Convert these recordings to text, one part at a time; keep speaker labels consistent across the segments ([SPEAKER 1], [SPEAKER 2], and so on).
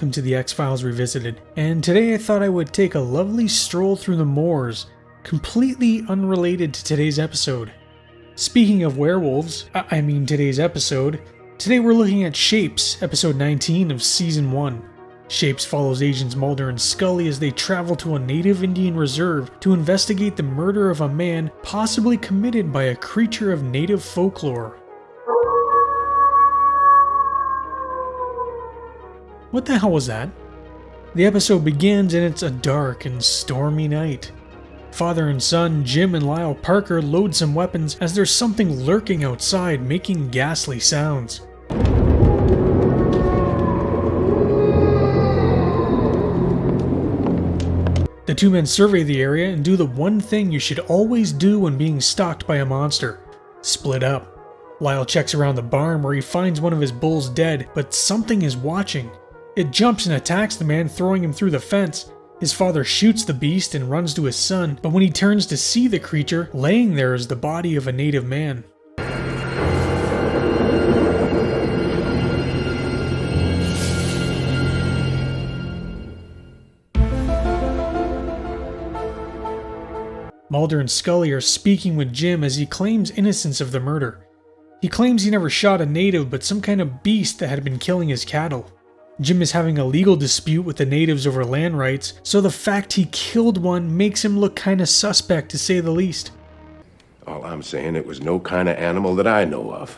[SPEAKER 1] welcome to the X-Files Revisited, and today I thought I would take a lovely stroll through the moors, completely unrelated to today's episode. Speaking of werewolves, today's episode, today we're looking at Shapes, episode 19 of season 1. Shapes follows Agents Mulder and Scully as they travel to a native Indian reserve to investigate the murder of a man possibly committed by a creature of native folklore. What the hell was that? The episode begins and it's a dark and stormy night. Father and son, Jim and Lyle Parker, load some weapons as there's something lurking outside making ghastly sounds. The two men survey the area and do the one thing you should always do when being stalked by a monster: split up. Lyle checks around the barn where he finds one of his bulls dead, but something is watching. It jumps and attacks the man, throwing him through the fence. His father shoots the beast and runs to his son, but when he turns to see the creature, laying there is the body of a native man. Mulder and Scully are speaking with Jim as he claims innocence of the murder. He claims he never shot a native but some kind of beast that had been killing his cattle. Jim is having a legal dispute with the natives over land rights, so the fact he killed one makes him look kinda suspect to say the least.
[SPEAKER 2] All I'm saying, it was no kind of animal that I know of.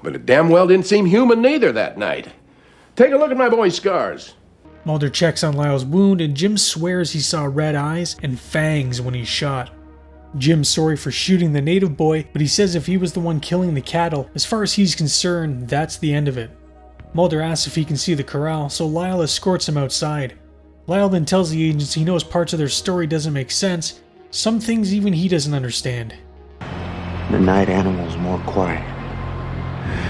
[SPEAKER 2] But it damn well didn't seem human neither that night. Take a look at my boy's scars.
[SPEAKER 1] Mulder checks on Lyle's wound and Jim swears he saw red eyes and fangs when he shot. Jim's sorry for shooting the native boy, but he says if he was the one killing the cattle, as far as he's concerned, that's the end of it. Mulder asks if he can see the corral, so Lyle escorts him outside. Lyle then tells the agents he knows parts of their story doesn't make sense, some things even he doesn't understand.
[SPEAKER 3] The night animal was more quiet.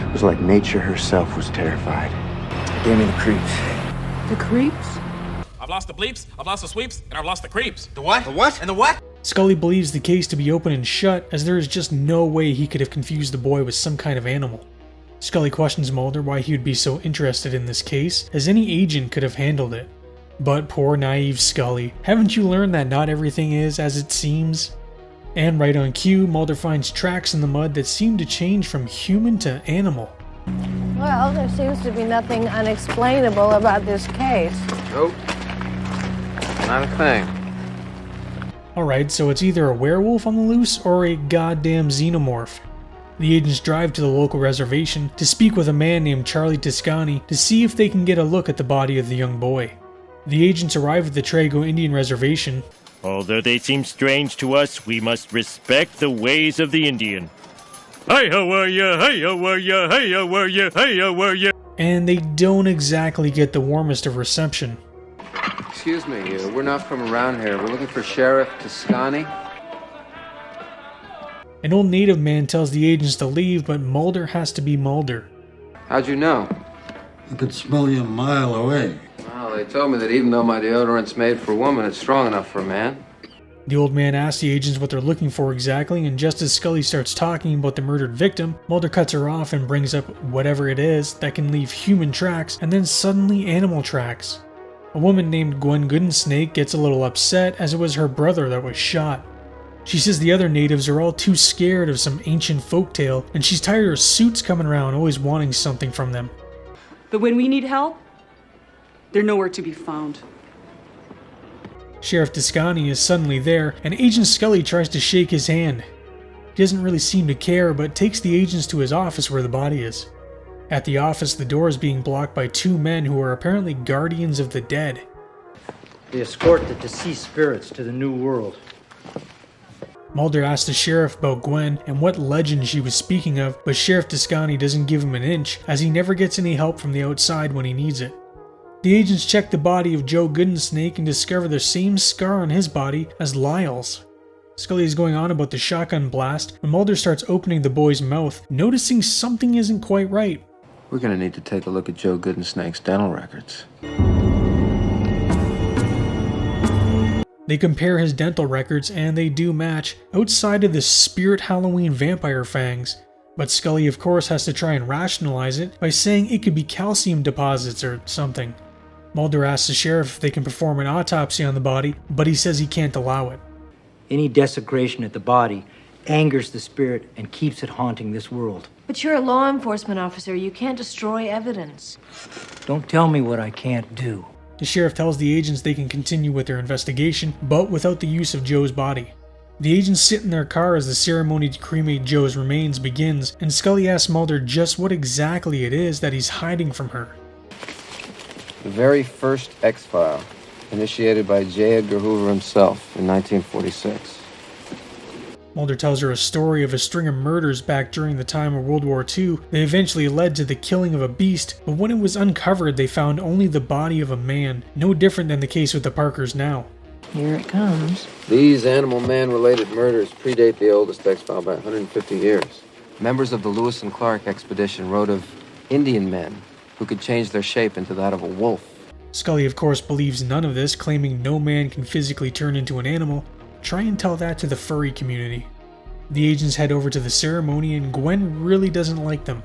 [SPEAKER 3] It was like nature herself was terrified. It gave me the creeps.
[SPEAKER 4] The creeps?
[SPEAKER 5] I've lost the bleeps, I've lost the sweeps, and I've lost the creeps.
[SPEAKER 6] The what? The what? And the what?
[SPEAKER 1] Scully believes the case to be open and shut, as there is just no way he could have confused the boy with some kind of animal. Scully questions Mulder why he would be so interested in this case, as any agent could have handled it. But poor naive Scully, haven't you learned that not everything is as it seems? And right on cue, Mulder finds tracks in the mud that seem to change from human to animal.
[SPEAKER 7] Well, there seems to be nothing unexplainable about this case.
[SPEAKER 6] Nope. Not a thing.
[SPEAKER 1] Alright, so it's either a werewolf on the loose or a goddamn xenomorph. The agents drive to the local reservation to speak with a man named Charlie Toscani to see if they can get a look at the body of the young boy. The agents arrive at the Trago Indian Reservation.
[SPEAKER 8] Although they seem strange to us, we must respect the ways of the Indian. Hey, how are ya? Hey, how are ya? Hey, how are ya? Hey, how are ya?
[SPEAKER 1] And they don't exactly get the warmest of reception.
[SPEAKER 6] Excuse me, we're not from around here. We're looking for Sheriff Toscani.
[SPEAKER 1] An old native man tells the agents to leave, but Mulder has to be Mulder.
[SPEAKER 6] How'd you know?
[SPEAKER 9] I could smell you a mile away.
[SPEAKER 6] Well, they told me that even though my deodorant's made for a woman, it's strong enough for a man.
[SPEAKER 1] The old man asks the agents what they're looking for exactly, and just as Scully starts talking about the murdered victim, Mulder cuts her off and brings up whatever it is that can leave human tracks and then suddenly animal tracks. A woman named Gwen Goodensnake gets a little upset as it was her brother that was shot. She says the other natives are all too scared of some ancient folktale, and she's tired of suits coming around always wanting something from them.
[SPEAKER 4] But when we need help, they're nowhere to be found.
[SPEAKER 1] Sheriff Toscani is suddenly there, and Agent Scully tries to shake his hand. He doesn't really seem to care, but takes the agents to his office where the body is. At the office, the door is being blocked by two men who are apparently guardians of the dead.
[SPEAKER 10] They escort the deceased spirits to the new world.
[SPEAKER 1] Mulder asks the sheriff about Gwen and what legend she was speaking of, but Sheriff Toscani doesn't give him an inch, as he never gets any help from the outside when he needs it. The agents check the body of Joe Goodensnake and discover the same scar on his body as Lyle's. Scully is going on about the shotgun blast when Mulder starts opening the boy's mouth, noticing something isn't quite right.
[SPEAKER 6] We're gonna need to take a look at Joe Goodensnake's dental records.
[SPEAKER 1] They compare his dental records and they do match, outside of the Spirit Halloween vampire fangs. But Scully of course has to try and rationalize it by saying it could be calcium deposits or something. Mulder asks the sheriff if they can perform an autopsy on the body, but he says he can't allow it.
[SPEAKER 10] Any desecration at the body angers the spirit and keeps it haunting this world.
[SPEAKER 7] But you're a law enforcement officer. You can't destroy evidence.
[SPEAKER 10] Don't tell me what I can't do.
[SPEAKER 1] The sheriff tells the agents they can continue with their investigation, but without the use of Joe's body. The agents sit in their car as the ceremony to cremate Joe's remains begins, and Scully asks Mulder just what exactly it is that he's hiding from her.
[SPEAKER 6] The very first X-File, initiated by J. Edgar Hoover himself in 1946.
[SPEAKER 1] Mulder tells her a story of a string of murders back during the time of World War II that eventually led to the killing of a beast, but when it was uncovered they found only the body of a man, no different than the case with the Parkers now.
[SPEAKER 7] Here it comes.
[SPEAKER 6] These animal man-related murders predate the oldest X-File by 150 years. Members of the Lewis and Clark expedition wrote of Indian men who could change their shape into that of a wolf.
[SPEAKER 1] Scully of course believes none of this, claiming no man can physically turn into an animal. Try and tell that to the furry community. The agents head over to the ceremony and Gwen really doesn't like them.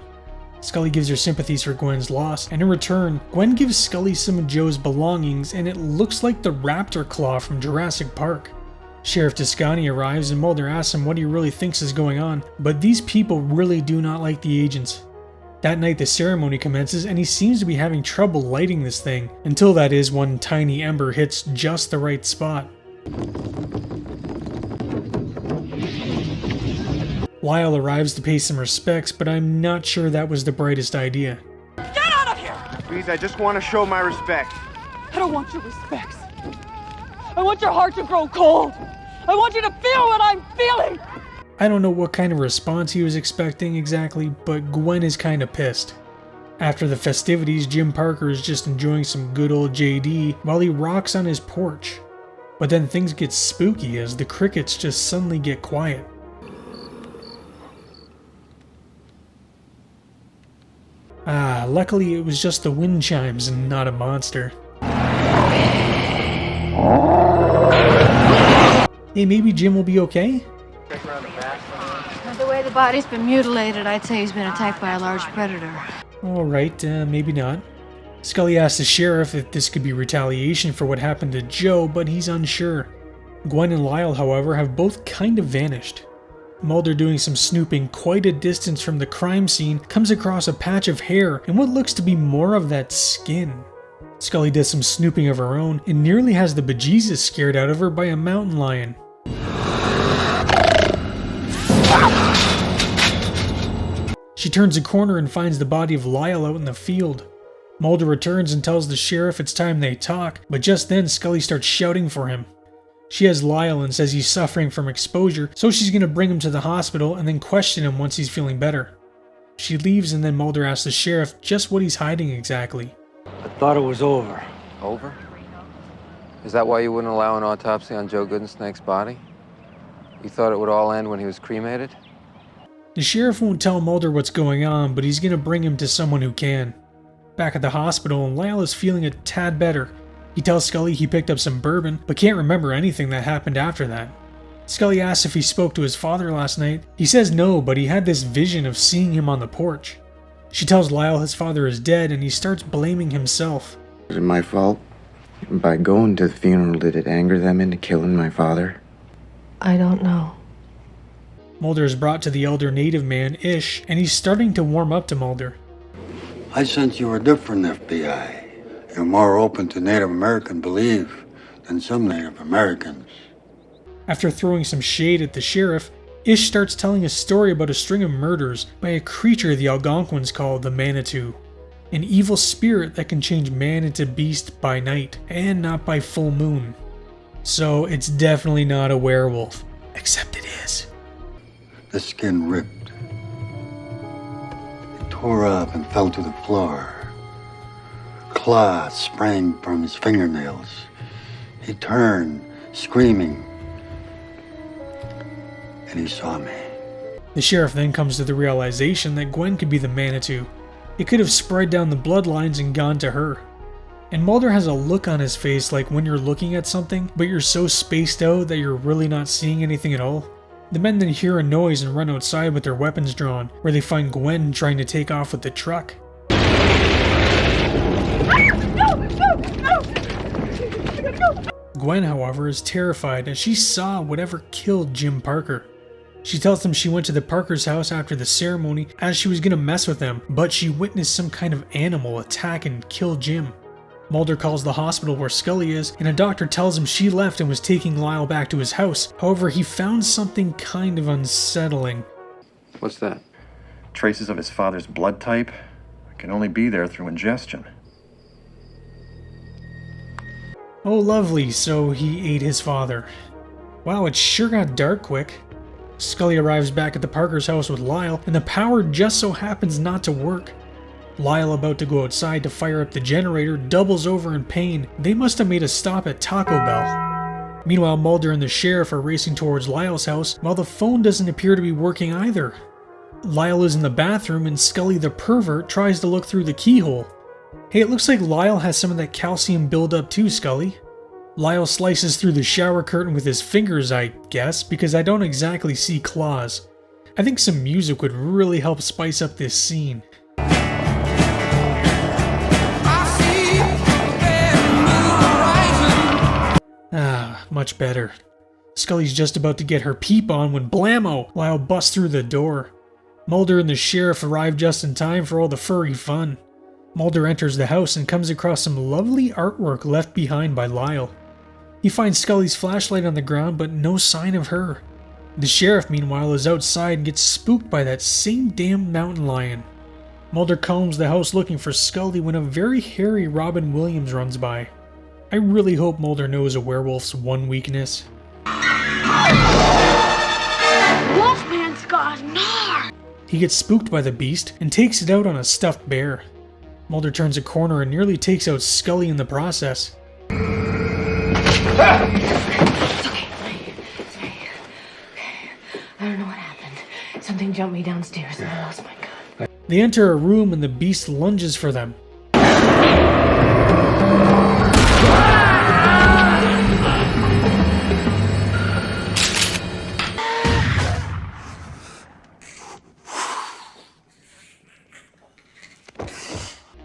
[SPEAKER 1] Scully gives her sympathies for Gwen's loss, and in return, Gwen gives Scully some of Joe's belongings, and it looks like the raptor claw from Jurassic Park. Sheriff Toscani arrives and Mulder asks him what he really thinks is going on, but these people really do not like the agents. That night the ceremony commences and he seems to be having trouble lighting this thing, until that is one tiny ember hits just the right spot. Lyle arrives to pay some respects, but I'm not sure that was the brightest idea.
[SPEAKER 11] Get out of here!
[SPEAKER 12] Please, I just want to show my respect.
[SPEAKER 11] I don't want your respects. I want your heart to grow cold. I want you to feel what I'm feeling.
[SPEAKER 1] I don't know what kind of response he was expecting exactly, but Gwen is kinda pissed. After the festivities, Jim Parker is just enjoying some good old JD while he rocks on his porch. But then things get spooky as the crickets just suddenly get quiet. Luckily it was just the wind chimes and not a monster. Hey, maybe Jim will be okay?
[SPEAKER 7] The way the body's been mutilated, I'd say he's been attacked by a large predator.
[SPEAKER 1] Alright, maybe not. Scully asks the sheriff if this could be retaliation for what happened to Joe, but he's unsure. Gwen and Lyle, however, have both kind of vanished. Mulder, doing some snooping quite a distance from the crime scene, comes across a patch of hair and what looks to be more of that skin. Scully does some snooping of her own and nearly has the bejesus scared out of her by a mountain lion. She turns a corner and finds the body of Lyle out in the field. Mulder returns and tells the sheriff it's time they talk, but just then Scully starts shouting for him. She has Lyle and says he's suffering from exposure, so she's going to bring him to the hospital and then question him once he's feeling better. She leaves and then Mulder asks the sheriff just what he's hiding exactly.
[SPEAKER 10] I thought it was over.
[SPEAKER 6] Over? Is that why you wouldn't allow an autopsy on Joe Goodensnake's body? You thought it would all end when he was cremated?
[SPEAKER 1] The sheriff won't tell Mulder what's going on, but he's going to bring him to someone who can. Back at the hospital, Lyle is feeling a tad better. He tells Scully he picked up some bourbon, but can't remember anything that happened after that. Scully asks if he spoke to his father last night. He says no, but he had this vision of seeing him on the porch. She tells Lyle his father is dead and he starts blaming himself.
[SPEAKER 3] Was it my fault? By going to the funeral, did it anger them into killing my father?
[SPEAKER 7] I don't know.
[SPEAKER 1] Mulder is brought to the elder native man, Ish, and he's starting to warm up to Mulder.
[SPEAKER 9] I sense you were different, FBI. You're more open to Native American belief than some Native Americans.
[SPEAKER 1] After throwing some shade at the sheriff, Ish starts telling a story about a string of murders by a creature the Algonquins call the Manitou, an evil spirit that can change man into beast by night and not by full moon. So it's definitely not a werewolf, except it is.
[SPEAKER 9] The skin ripped. It tore up and fell to the floor. Claws sprang from his fingernails. He turned, screaming, and he saw me.
[SPEAKER 1] The sheriff then comes to the realization that Gwen could be the Manitou. It could have spread down the bloodlines and gone to her. And Mulder has a look on his face like when you're looking at something, but you're so spaced out that you're really not seeing anything at all. The men then hear a noise and run outside with their weapons drawn, where they find Gwen trying to take off with the truck.
[SPEAKER 11] No!
[SPEAKER 1] Gwen, however, is terrified as she saw whatever killed Jim Parker. She tells them she went to the Parker's house after the ceremony as she was gonna mess with them, but she witnessed some kind of animal attack and kill Jim. Mulder calls the hospital where Scully is, and a doctor tells him she left and was taking Lyle back to his house. However, he found something kind of unsettling.
[SPEAKER 6] What's that?
[SPEAKER 13] Traces of his father's blood type. It can only be there through ingestion.
[SPEAKER 1] Oh lovely, so he ate his father. Wow, it sure got dark quick. Scully arrives back at the Parker's house with Lyle, and the power just so happens not to work. Lyle, about to go outside to fire up the generator, doubles over in pain. They must have made a stop at Taco Bell. Meanwhile, Mulder and the sheriff are racing towards Lyle's house, while the phone doesn't appear to be working either. Lyle is in the bathroom, and Scully the pervert tries to look through the keyhole. Hey, it looks like Lyle has some of that calcium buildup too, Scully. Lyle slices through the shower curtain with his fingers, I guess, because I don't exactly see claws. I think some music would really help spice up this scene. Ah, much better. Scully's just about to get her peep on when blammo! Lyle busts through the door. Mulder and the sheriff arrive just in time for all the furry fun. Mulder enters the house and comes across some lovely artwork left behind by Lyle. He finds Scully's flashlight on the ground, but no sign of her. The sheriff, meanwhile, is outside and gets spooked by that same damn mountain lion. Mulder combs the house looking for Scully when a very hairy Robin Williams runs by. I really hope Mulder knows a werewolf's one weakness.
[SPEAKER 7] Wolfman's got gnar!
[SPEAKER 1] He gets spooked by the beast and takes it out on a stuffed bear. Mulder turns a corner and nearly takes out Scully in the process.
[SPEAKER 7] It's okay. I don't know what happened. Something jumped me downstairs and I lost my gun.
[SPEAKER 1] They enter a room and the beast lunges for them.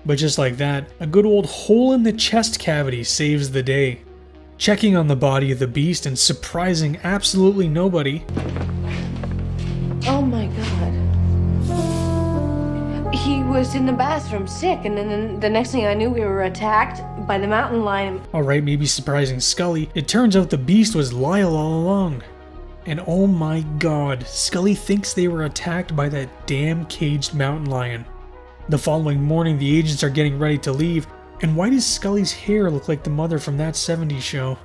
[SPEAKER 1] But just like that, a good old hole in the chest cavity saves the day. Checking on the body of the beast and surprising absolutely nobody.
[SPEAKER 7] Oh my god. He was in the bathroom sick, and then the next thing I knew we were attacked by the mountain lion.
[SPEAKER 1] Alright, maybe surprising Scully, it turns out the beast was Lyle all along. And oh my god, Scully thinks they were attacked by that damn caged mountain lion. The following morning, the agents are getting ready to leave, and why does Scully's hair look like the mother from that 70s show?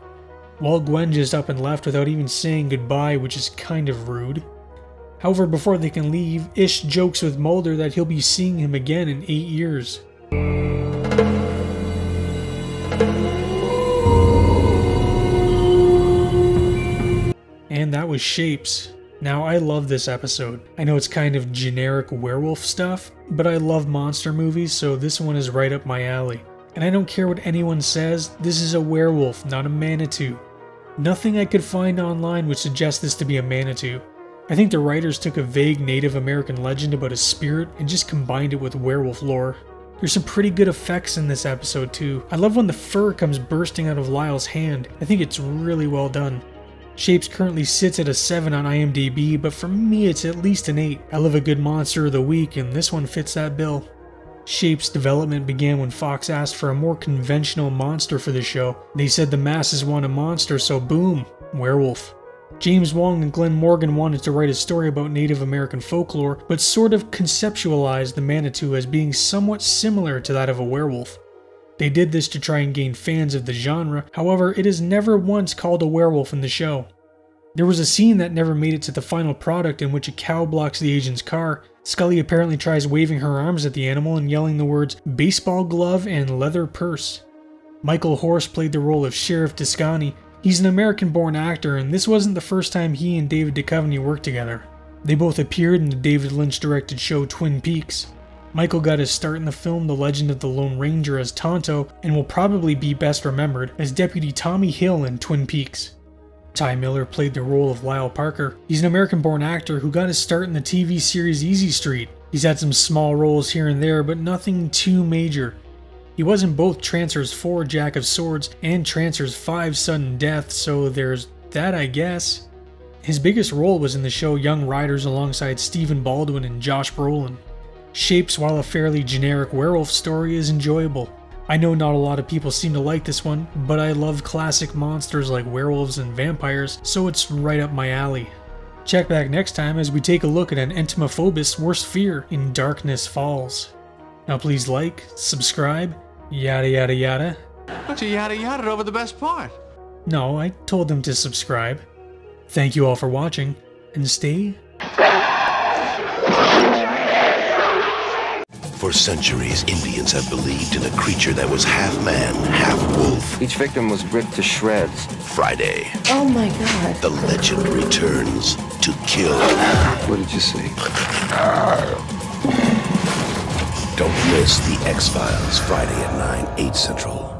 [SPEAKER 1] Well, Gwen just up and left without even saying goodbye, which is kind of rude. However, before they can leave, Ish jokes with Mulder that he'll be seeing him again in 8 years. And that was Shapes. Now, I love this episode. I know it's kind of generic werewolf stuff, but I love monster movies, so this one is right up my alley. And I don't care what anyone says, this is a werewolf, not a Manitou. Nothing I could find online would suggest this to be a Manitou. I think the writers took a vague Native American legend about a spirit and just combined it with werewolf lore. There's some pretty good effects in this episode too. I love when the fur comes bursting out of Lyle's hand. I think it's really well done. Shapes currently sits at a 7 on IMDb, but for me it's at least an 8. I love a good monster of the week, and this one fits that bill. Shapes' development began when Fox asked for a more conventional monster for the show. They said the masses want a monster, so boom, werewolf. James Wong and Glenn Morgan wanted to write a story about Native American folklore, but sort of conceptualized the Manitou as being somewhat similar to that of a werewolf. They did this to try and gain fans of the genre, however, it is never once called a werewolf in the show. There was a scene that never made it to the final product in which a cow blocks the agent's car. Scully apparently tries waving her arms at the animal and yelling the words baseball glove and leather purse. Michael Horst played the role of Sheriff Descani. He's an American-born actor, and this wasn't the first time he and David Duchovny worked together. They both appeared in the David Lynch-directed show Twin Peaks. Michael got his start in the film The Legend of the Lone Ranger as Tonto, and will probably be best remembered as Deputy Tommy Hill in Twin Peaks. Ty Miller played the role of Lyle Parker. He's an American-born actor who got his start in the TV series Easy Street. He's had some small roles here and there, but nothing too major. He was in both Trancers 4 Jack of Swords and Trancers 5 Sudden Death, so there's that, I guess. His biggest role was in the show Young Riders alongside Stephen Baldwin and Josh Brolin. Shapes, while a fairly generic werewolf story, is enjoyable. I know not a lot of people seem to like this one, but I love classic monsters like werewolves and vampires, so it's right up my alley. Check back next time as we take a look at an entomophobist's worst fear in Darkness Falls. Now please like, subscribe, yada yada yada.
[SPEAKER 14] But you yada yada over the best part.
[SPEAKER 1] No, I told them to subscribe. Thank you all for watching, and stay...
[SPEAKER 15] For centuries, Indians have believed in a creature that was half man, half wolf.
[SPEAKER 6] Each victim was ripped to shreds.
[SPEAKER 15] Friday,
[SPEAKER 7] Oh my God.
[SPEAKER 15] the legend returns to kill.
[SPEAKER 6] What did you see?
[SPEAKER 15] Don't miss the X-Files, Friday at 9, 8 Central.